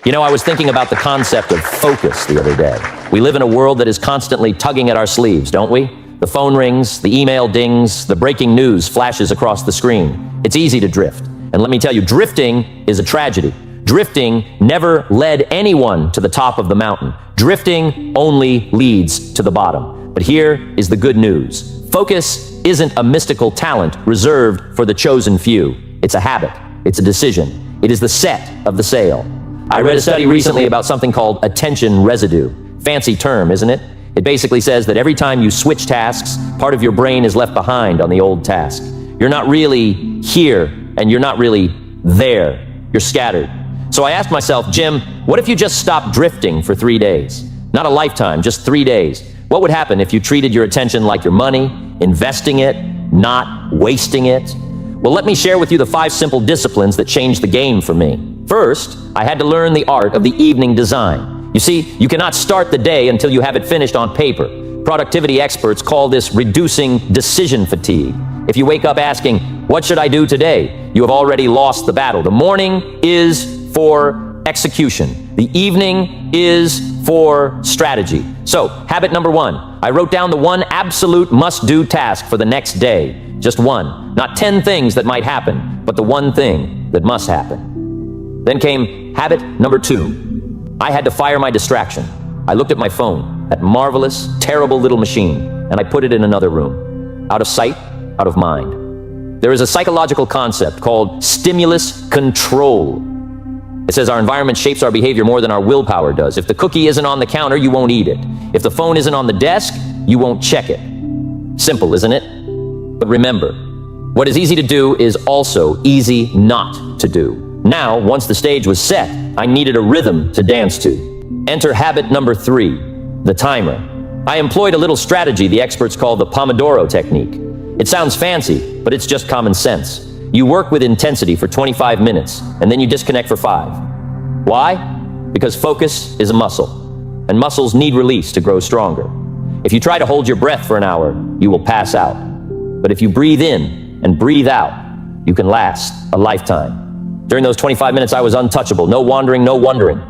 You know, I was thinking about the concept of focus the other day. We live in a world that is constantly tugging at our sleeves, don't we? The phone rings, the email dings, the breaking news flashes across the screen. It's easy to drift. And let me tell you, drifting is a tragedy. Drifting never led anyone to the top of the mountain. Drifting only leads to the bottom. But here is the good news. Focus isn't a mystical talent reserved for the chosen few. It's a habit. It's a decision. It is the set of the sail. I read a study recently about something called attention residue. Fancy term, isn't it? It basically says that every time you switch tasks, part of your brain is left behind on the old task. You're not really here, and you're not really there. You're scattered. So I asked myself, Jim, what if you just stopped drifting for 3 days? Not a lifetime, just 3 days. What would happen if you treated your attention like your money, investing it, not wasting it? Well, let me share with you the 5 simple disciplines that changed the game for me. First, I had to learn the art of the evening design. You see, you cannot start the day until you have it finished on paper. Productivity experts call this reducing decision fatigue. If you wake up asking, what should I do today? You have already lost the battle. The morning is for execution. The evening is for strategy. So, habit number 1, I wrote down the one absolute must-do task for the next day. Just one. Not 10 things that might happen, but the one thing that must happen. Then came habit number 2. I had to fire my distraction. I looked at my phone, that marvelous, terrible little machine, and I put it in another room. Out of sight, out of mind. There is a psychological concept called stimulus control. It says our environment shapes our behavior more than our willpower does. If the cookie isn't on the counter, you won't eat it. If the phone isn't on the desk, you won't check it. Simple, isn't it? But remember, what is easy to do is also easy not to do. Now, once the stage was set, I needed a rhythm to dance to. Enter habit number 3, the timer. I employed a little strategy the experts call the Pomodoro technique. It sounds fancy, but it's just common sense. You work with intensity for 25 minutes, and then you disconnect for 5. Why? Because focus is a muscle, and muscles need release to grow stronger. If you try to hold your breath for an hour, you will pass out. But if you breathe in and breathe out, you can last a lifetime. During those 25 minutes, I was untouchable. No wandering, no wondering.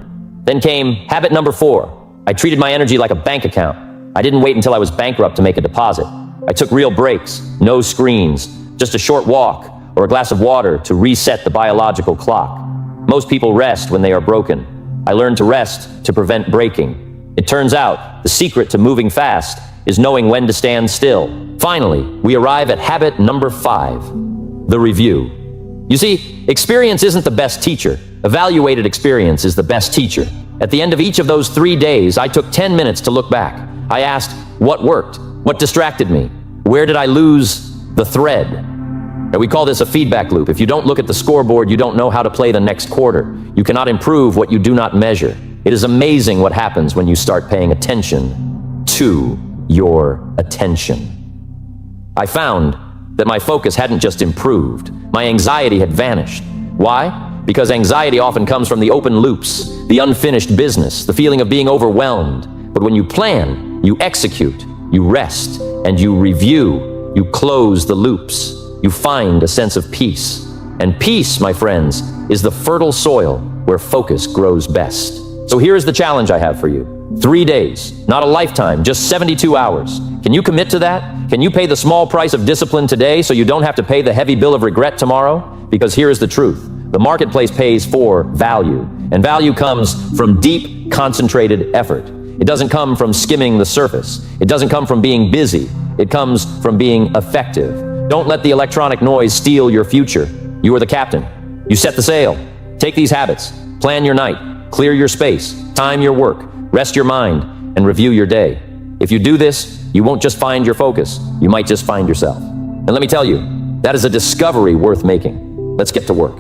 Then came habit number 4. I treated my energy like a bank account. I didn't wait until I was bankrupt to make a deposit. I took real breaks, no screens, just a short walk or a glass of water to reset the biological clock. Most people rest when they are broken. I learned to rest to prevent breaking. It turns out the secret to moving fast is knowing when to stand still. Finally, we arrive at habit number 5, the review. You see, experience isn't the best teacher. Evaluated experience is the best teacher. At the end of each of those 3 days, I took 10 minutes to look back. I asked, what worked? What distracted me? Where did I lose the thread? And we call this a feedback loop. If you don't look at the scoreboard, you don't know how to play the next quarter. You cannot improve what you do not measure. It is amazing what happens when you start paying attention to your attention. I found that my focus hadn't just improved. My anxiety had vanished. Why? Because anxiety often comes from the open loops, the unfinished business, the feeling of being overwhelmed. But when you plan, you execute, you rest, and you review, you close the loops. You find a sense of peace. And peace, my friends, is the fertile soil where focus grows best. So here is the challenge I have for you. 3 days, not a lifetime, just 72 hours. Can you commit to that? Can you pay the small price of discipline today so you don't have to pay the heavy bill of regret tomorrow? Because here is the truth. The marketplace pays for value, and value comes from deep, concentrated effort. It doesn't come from skimming the surface. It doesn't come from being busy. It comes from being effective. Don't let the electronic noise steal your future. You are the captain. You set the sail. Take these habits. Plan your night. Clear your space. Time your work. Rest your mind. And review your day. If you do this, you won't just find your focus. You might just find yourself. And let me tell you, that is a discovery worth making. Let's get to work.